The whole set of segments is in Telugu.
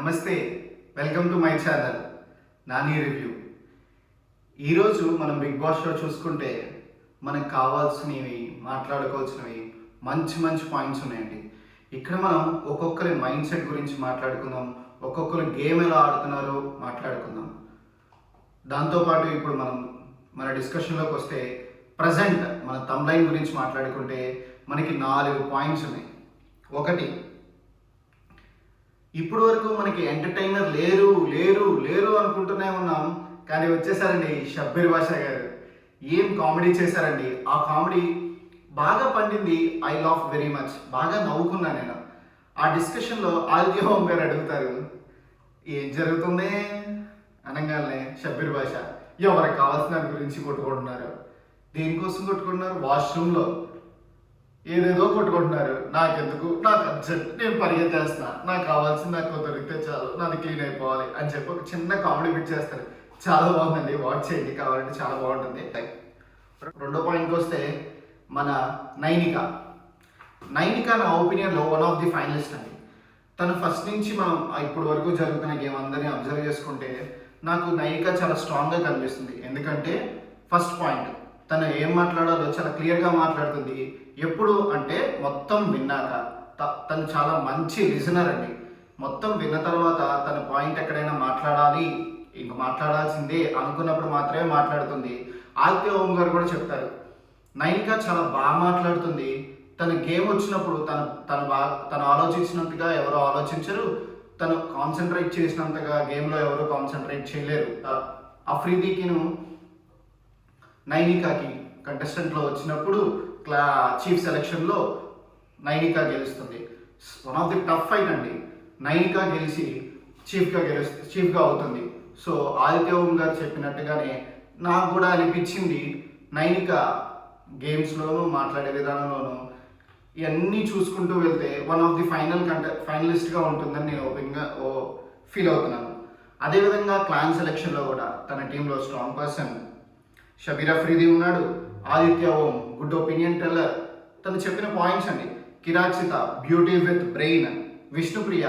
నమస్తే, welcome to my channel Nani review. ఈరోజు మనం బిగ్ బాస్ షో చూసుకుంటే మనకు కావాల్సినవి మాట్లాడుకోవాల్సినవి మంచి మంచి పాయింట్స్ ఉన్నాయండి. ఇక్కడ మనం ఒక్కొక్కరి మైండ్ సెట్ గురించి మాట్లాడుకుందాం, ఒక్కొక్కరు గేమ్ ఎలా ఆడుతున్నారో మాట్లాడుకుందాం. దాంతోపాటు ఇప్పుడు మన డిస్కషన్లోకి వస్తే ప్రజెంట్ మన తమ్లైన్ గురించి మాట్లాడుకుంటే మనకి 4 పాయింట్స్ ఉన్నాయి. ఒకటి, ఇప్పుడు వరకు మనకి ఎంటర్టైనర్ లేరు లేరు లేరు అనుకుంటూనే ఉన్నాం, కానీ వచ్చేసారండి షబ్బీర్ బాషా గారు. ఏం కామెడీ చేశారండి. ఆ కామెడీ బాగా పండింది. I love very much. బాగా నవ్వుకున్నాను నేను. ఆ డిస్కషన్లో ఆదిత్య హోమ్ గారు అడుగుతారు, ఏం జరుగుతుంది అనగానే షబ్బీర్ బాషా ఎవరికి కావాల్సిన దాని గురించి కొట్టుకుంటున్నారు. దేనికోసం కొట్టుకుంటున్నారు? వాష్రూమ్లో ఏదేదో కొట్టుకుంటున్నారు. నాకెందుకు, నాకు అర్జెంట్, నేను పరిగెత్తేస్తున్నా, నాకు కావాల్సింది నాకు దొరికితే చాలు, నాది క్లీన్ అయిపోవాలి అని చెప్పి ఒక చిన్న కామెడీ బిట్ చేస్తారు. చాలా బాగుందండి, వాచ్ చేయండి కావాలంటే, చాలా బాగుంటుంది. రెండో పాయింట్కి వస్తే మన నైనిక నా ఒపీనియన్లో వన్ ఆఫ్ ది ఫైనలిస్ట్ అండి. తను ఫస్ట్ నుంచి మనం ఇప్పుడు వరకు జరుగుతున్న గేమ్ అందరినీ అబ్జర్వ్ చేసుకుంటే నాకు నైనిక చాలా స్ట్రాంగ్గా కనిపిస్తుంది. ఎందుకంటే ఫస్ట్ పాయింట్, తను ఏం మాట్లాడాలో చాలా క్లియర్గా మాట్లాడుతుంది. ఎప్పుడు అంటే మొత్తం విన్నాక. తను చాలా మంచి లిజనర్ అండి. మొత్తం విన్న తర్వాత తన పాయింట్ ఎక్కడైనా మాట్లాడాలి, ఇంక మాట్లాడాల్సిందే అనుకున్నప్పుడు మాత్రమే మాట్లాడుతుంది. ఆదిత్య ఓం గారు కూడా చెప్తారు, నైనిక చాలా బాగా మాట్లాడుతుంది. తన గేమ్ వచ్చినప్పుడు తను ఆలోచించినంతగా ఎవరు ఆలోచించరు, తను కాన్సన్ట్రేట్ చేసినంతగా గేమ్లో ఎవరు కాన్సన్ట్రేట్ చేయలేరు. అఫ్రీదీకిను నైనికాకి కంటెస్టెంట్లో వచ్చినప్పుడు చీఫ్ సెలక్షన్లో నైనిక గెలుస్తుంది. One of the tough fight అండి. నైనిక గెలిచి చీఫ్గా అవుతుంది. సో ఆదిత్య ఓం గారు చెప్పినట్టుగానే నాకు కూడా అనిపించింది, నైనిక గేమ్స్లోనూ మాట్లాడే విధానంలోనూ ఇవన్నీ చూసుకుంటూ వెళ్తే వన్ ఆఫ్ ది ఫైనలిస్ట్గా ఉంటుందని నేను ఓపెన్గా ఫీల్ అవుతున్నాను. అదేవిధంగా క్లాన్ సెలక్షన్లో కూడా తన టీంలో స్ట్రాంగ్ పర్సన్ షబీర్ అఫ్రీది ఉన్నాడు. ఆదిత్య ఓం గుడ్ ఒపీనియన్ టెల్లర్, తను చెప్పిన పాయింట్స్ అండి. కిరాక్షిత బ్యూటీ విత్ బ్రెయిన్, విష్ణుప్రియ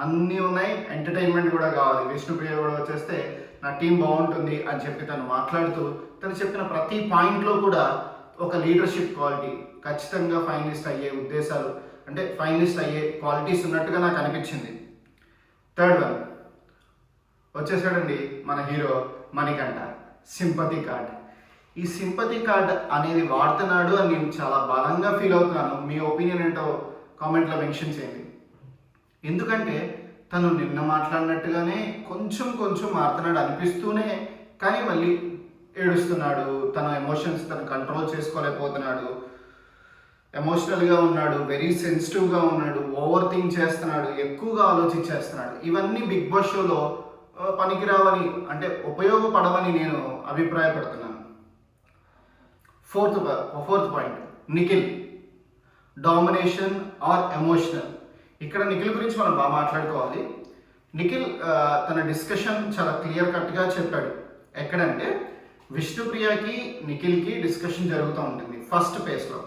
అన్నీ ఉన్నాయి, ఎంటర్టైన్మెంట్ కూడా కావాలి. విష్ణుప్రియ కూడా వచ్చేస్తే నా టీం బాగుంటుంది అని చెప్పి తను మాట్లాడుతూ తను చెప్పిన ప్రతి పాయింట్లో కూడా ఒక లీడర్షిప్ క్వాలిటీ, ఖచ్చితంగా ఫైనలిస్ట్ అయ్యే ఉద్దేశాలు, అంటే ఫైనలిస్ట్ అయ్యే క్వాలిటీస్ ఉన్నట్టుగా నాకు అనిపించింది. థర్డ్ వన్ వచ్చేసాడండి మన హీరో మణికంఠ. Sympathy card. ఈ సింపతి కార్డ్ అనేది వాడుతున్నాడు అని నేను చాలా బలంగా ఫీల్ అవుతున్నాను. మీ ఒపీనియన్ ఏంటో కామెంట్లో మెన్షన్ చేయండి. ఎందుకంటే తను నిన్న మాట్లాడినట్టుగానే కొంచెం మారుతున్నాడు అనిపిస్తూనే, కానీ మళ్ళీ ఏడుస్తున్నాడు. తన ఎమోషన్స్ తను కంట్రోల్ చేసుకోలేకపోతున్నాడు. ఎమోషనల్గా ఉన్నాడు, వెరీ సెన్సిటివ్గా ఉన్నాడు, ఓవర్ థింక్ చేస్తున్నాడు, ఎక్కువగా ఆలోచించేస్తున్నాడు. ఇవన్నీ బిగ్ బాస్ షోలో పనికిరావని, అంటే ఉపయోగపడవని నేను అభిప్రాయపడుతున్నాను. Fourth point, Nikhil domination or emotional. ఇక్కడ నిఖిల్ గురించి మనం బాగా మాట్లాడుకోవాలి. నిఖిల్ తన డిస్కషన్ చాలా క్లియర్ కట్గా చెప్పాడు. ఎక్కడంటే విష్ణుప్రియకి నిఖిల్కి డిస్కషన్ జరుగుతూ ఉంటుంది. ఫస్ట్ ఫేజ్లో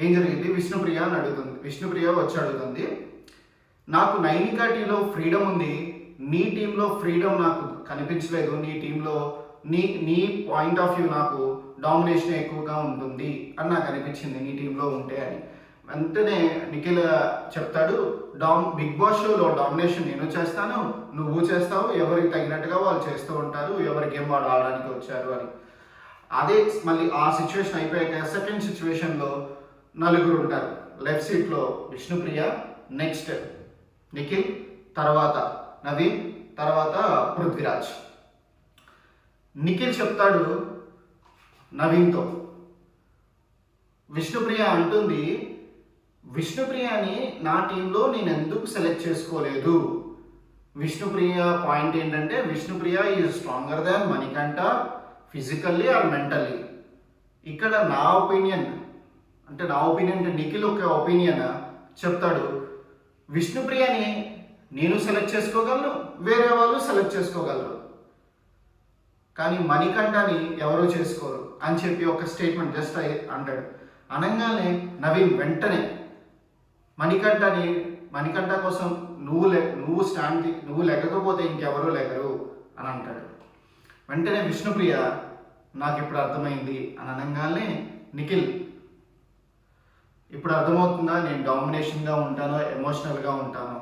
ఏం జరిగింది, విష్ణుప్రియ అని అడుగుతుంది. విష్ణుప్రియ వచ్చి అడుగుతుంది, నాకు నైనికా టీంలో ఫ్రీడమ్ ఉంది, నీ టీంలో ఫ్రీడమ్ నాకు కనిపించలేదు, నీ టీంలో నీ పాయింట్ ఆఫ్ వ్యూ నాకు డామినేషన్ ఎక్కువగా ఉంటుంది అని నాకు అనిపించింది నీ టీంలో ఉంటే అని. వెంటనే నిఖిల్ చెప్తాడు, బిగ్ బాస్ షోలో డామినేషన్ నేను చేస్తాను, నువ్వు చేస్తావు, ఎవరికి తగినట్టుగా వాళ్ళు చేస్తూ ఉంటారు, ఎవరి గేమ్ వాళ్ళు ఆడడానికి వచ్చారు అని. అదే మళ్ళీ ఆ సిచ్యువేషన్ అయిపోయాక సెకండ్ సిచ్యువేషన్లో నలుగురు ఉంటారు. లెఫ్ట్ సీట్లో విష్ణుప్రియ, నెక్స్ట్ నిఖిల్, తర్వాత నవీన్, తర్వాత పృథ్వీరాజ్. నిఖిల్ చెప్తాడు నవీన్తో, విష్ణుప్రియ అంటుంది, విష్ణుప్రియని నా టీంలో నేను ఎందుకు సెలెక్ట్ చేసుకోలేదు. విష్ణుప్రియ పాయింట్ ఏంటంటే Vishnupriya is stronger than Manikanta physically or mentally. ఇక్కడ నా ఒపీనియన్ అంటే నిఖిల్ ఒక ఒపీనియన్ చెప్తాడు, విష్ణుప్రియని నేను సెలెక్ట్ చేసుకోగలను, వేరే వాళ్ళు సెలెక్ట్ చేసుకోగలరు, కానీ మణికంఠని ఎవరో చేసుకోరు అని చెప్పి ఒక స్టేట్మెంట్ జస్ట్ అంటాడు. అనగానే నవీన్ వెంటనే మణికంఠ కోసం నువ్వు లెగకపోతే ఇంకెవరూ లెగరు అని అంటాడు. వెంటనే విష్ణుప్రియ నాకు ఇప్పుడు అర్థమైంది అని అనగానే నిఖిల్ ఇప్పుడు అర్థమవుతుందా నేను డామినేషన్గా ఉంటానో ఎమోషనల్గా ఉంటానో,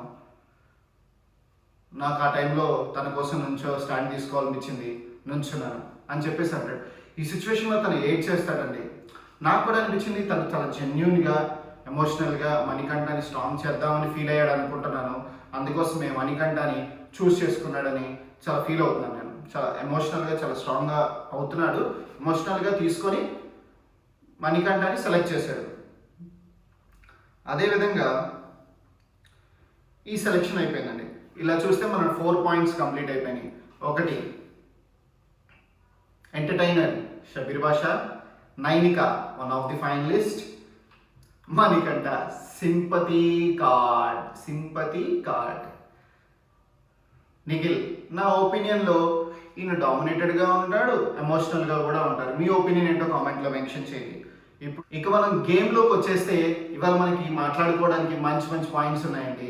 నాకు ఆ టైంలో తన కోసం స్టాండ్ తీసుకోవాలనిపించింది, నుంచున్నాను అని చెప్పేసి అంటాడు. ఈ సిచ్యువేషన్లో తను ఏడ్ చేస్తాడండి. నాకు కూడా అనిపించింది తను చాలా జెన్యున్గా ఎమోషనల్గా మణికంఠని స్ట్రాంగ్ చేద్దామని ఫీల్ అయ్యాడు అనుకుంటున్నాను. అందుకోసమే మణికంఠని చూస్ చేసుకున్నాడని చాలా ఫీల్ అవుతున్నాను నేను. చాలా ఎమోషనల్గా చాలా స్ట్రాంగ్గా అవుతున్నాడు. ఎమోషనల్గా తీసుకొని మణికంఠని సెలెక్ట్ చేశాడు. అదేవిధంగా ఈ సెలెక్షన్ అయిపోయిందండి. ఇలా చూస్తే మనం 4 పాయింట్స్ కంప్లీట్ అయిపోయినాయి. 1 entertainer Shabeer Basha, Nainika one of the finalist, Manikanta sympathy card. Nikhil నా ఒపీనియన్లో ఈయన డామినేటెడ్గా ఉంటాడు, ఎమోషనల్గా కూడా ఉంటారు. మీ ఒపీనియన్ ఏంటో కామెంట్లో మెన్షన్ చేయండి. ఇక మనం గేమ్లోకి వచ్చేస్తే ఇవాళ మనకి మాట్లాడుకోవడానికి మంచి మంచి పాయింట్స్ ఉన్నాయండి.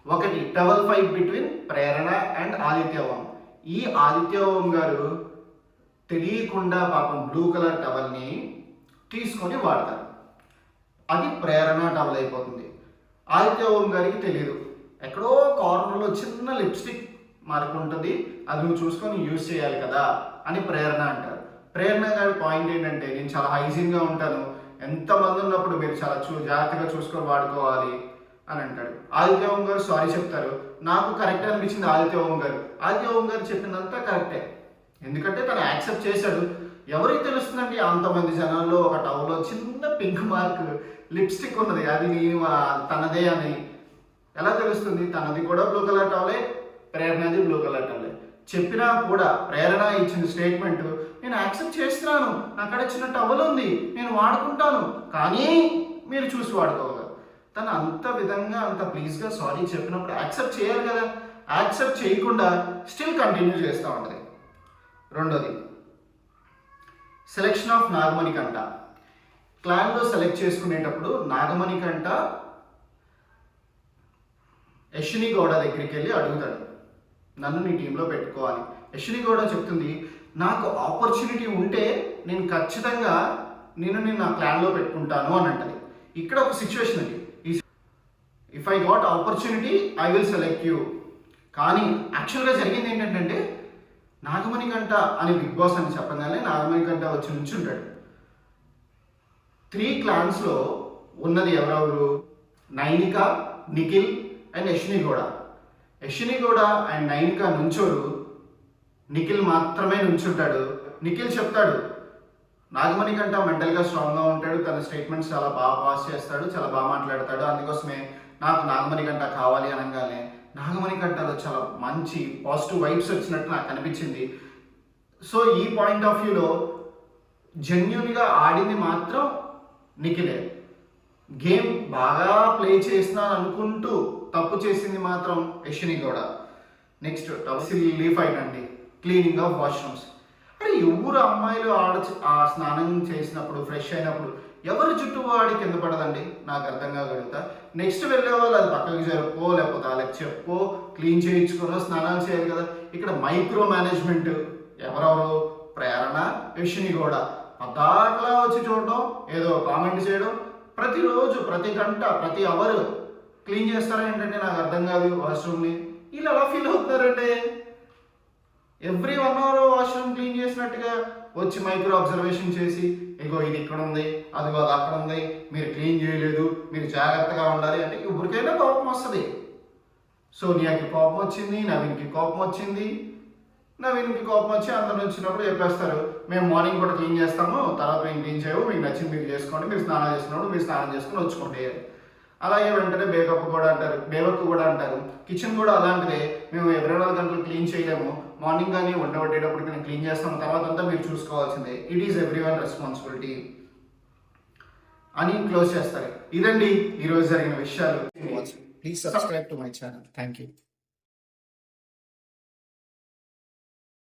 1 towel fight between Prerana and Aditya Om. ఈ ఆదిత్య ఓం గారు తెలియకుండా పాపం బ్లూ కలర్ టవల్ని తీసుకొని వాడతారు. అది ప్రేరణ టవల్ అయిపోతుంది. ఆదిత్య ఓం గారికి తెలియదు, ఎక్కడో కార్నర్లో చిన్న లిప్స్టిక్ మార్క్ ఉంటుంది, అది నువ్వు చూసుకొని యూజ్ చేయాలి కదా అని ప్రేరణ అంటారు. ప్రేరణ గారి పాయింట్ ఏంటంటే నేను చాలా హైజీన్గా ఉంటాను, ఎంతమంది ఉన్నప్పుడు మీరు చాలా జాగ్రత్తగా చూసుకొని వాడుకోవాలి అని అంటాడు. ఆదిత్య ఓం గారు సారీ చెప్తారు. నాకు కరెక్ట్ అనిపించింది ఆదిత్య ఓం గారు చెప్పినంతా కరెక్టే, ఎందుకంటే తను యాక్సెప్ట్ చేశాడు. ఎవరికి తెలుస్తుందండి అంతమంది జనాల్లో ఒక టవల్లో చిన్న పింక్ మార్క్ లిప్స్టిక్ ఉన్నది, అది నేను తనదే అని ఎలా తెలుస్తుంది? తనది కూడా బ్లూ కలర్ టవలే, ప్రేరణది బ్లూ కలర్ టవలే. చెప్పినా కూడా ప్రేరణ ఇచ్చిన స్టేట్మెంట్ నేను యాక్సెప్ట్ చేస్తున్నాను, అక్కడ చిన్న టవల్ ఉంది, నేను వాడుకుంటాను, కానీ మీరు చూసి వాడుకోగలరు. తను అంత విధంగా అంత ప్లీజ్గా సారీ చెప్పినప్పుడు యాక్సెప్ట్ చేయాలి కదా. యాక్సెప్ట్ చేయకుండా స్టిల్ కంటిన్యూ చేస్తూ ఉంటుంది. 2 సెలెక్షన్ ఆఫ్ నాగమణికంఠ. క్లాన్లో సెలెక్ట్ చేసుకునేటప్పుడు నాగమణికంఠ యశ్విని గౌడ దగ్గరికి వెళ్ళి అడుగుతాడు, నన్ను నీ టీంలో పెట్టుకోవాలి. యశ్విని గౌడ చెప్తుంది, నాకు ఆపర్చునిటీ ఉంటే నేను ఖచ్చితంగా నేను నా క్లాన్లో పెట్టుకుంటాను అని అంటది. ఇక్కడ ఒక సిచ్యువేషన్ అండి, if I got opportunity I will select you. కానీ యాక్చువల్గా జరిగింది ఏంటంటే నాగమణికంఠ అని బిగ్ బాస్ అని చెప్పగానే నాగమణికంఠ వచ్చి నుంచుంటాడు. 3 క్లాన్స్లో ఉన్నది ఎవరెవరు? నైనిక, నిఖిల్ అండ్ యశ్విని గౌడ అండ్ నైనిక నుంచోరు, నిఖిల్ మాత్రమే నుంచుంటాడు. నిఖిల్ చెప్తాడు నాగమణికంఠ మెంటల్గా స్ట్రాంగ్గా ఉంటాడు, తన స్టేట్మెంట్స్ చాలా బాగా పాస్ చేస్తాడు, చాలా బాగా మాట్లాడతాడు, అందుకోసమే నాకు నాగమణికంఠ కావాలి అనగానే నాగమణికంఠలో చాలా మంచి పాజిటివ్ వైబ్స్ వచ్చినట్టు నాకు అనిపించింది. సో ఈ పాయింట్ ఆఫ్ వ్యూలో జెన్యున్గా ఆడింది మాత్రం నిఖిలే. గేమ్ బాగా ప్లే చేస్తున్నాను అనుకుంటూ తప్పు చేసింది మాత్రం Yashwini Gowda. Next silly fight అండి, క్లీనింగ్ ఆఫ్ వాష్రూమ్స్. అరే ఎవరు అమ్మాయిలు ఆ స్నానం చేసినప్పుడు ఫ్రెష్ అయినప్పుడు ఎవరు జుట్టు వాడి కింద పడదండి? నాకు అర్థం కాగలుగుతా. నెక్స్ట్ వెళ్ళే వాళ్ళు అది పక్కకి జరుపో లేకపోతే వాళ్ళకి చెప్పో క్లీన్ చేయించుకోనో స్నానాలు చేయాలి కదా. ఇక్కడ మైక్రో మేనేజ్మెంట్ ఎవరెవరు? ప్రేరణ, యశ్విని గౌడ. పదాకలా వచ్చి చూడడం, ఏదో కామెంట్ చేయడం, ప్రతిరోజు ప్రతి గంట ప్రతి అవర్ క్లీన్ చేస్తారా ఏంటంటే నాకు అర్థం కాదు వాష్రూమ్ని. వీళ్ళు ఎలా ఫీల్ అవుతున్నారంటే ఎవ్రీ 1 అవర్ వాష్రూమ్ క్లీన్ చేసినట్టుగా వచ్చి మైక్రో అబ్జర్వేషన్ చేసి, ఇగో ఇది ఇక్కడ ఉంది, అదిగో అది అక్కడ ఉంది, మీరు క్లీన్ చేయలేదు, మీరు జాగ్రత్తగా ఉండాలి అంటే ఎవరికైనా కోపం వస్తుంది. సోనియాకి కోపం వచ్చింది, నవీన్కి కోపం వచ్చింది. నవీన్కి కోపం వచ్చి అందరు వచ్చినప్పుడు చెప్పేస్తారు, మేము మార్నింగ్ కూడా క్లీన్ చేస్తాము, తర్వాత మేము క్లీన్ చేయవు, మీకు నచ్చింది మీరు చేసుకోండి, మీరు స్నానం చేస్తున్నప్పుడు మీరు స్నానం చేసుకుని వచ్చుకోండి. అలాగే వెంటనే బేవక్ కూడా అంటారు. కిచెన్ కూడా అలాంటిదే, మేము 24 గంటలు క్లీన్ చేయలేము, మార్నింగ్ కానీ వంట పట్టేటప్పుడు మేము క్లీన్ చేస్తాము, తర్వాత అంతా మీరు చూసుకోవాల్సిందే, ఇట్ ఈస్ ఎవ్రీవన్ రెస్పాన్సిబిలిటీ అని క్లోజ్ చేస్తారు. ఇదండి ఈరోజు జరిగిన విషయాలు. Please subscribe to my channel. Thank you.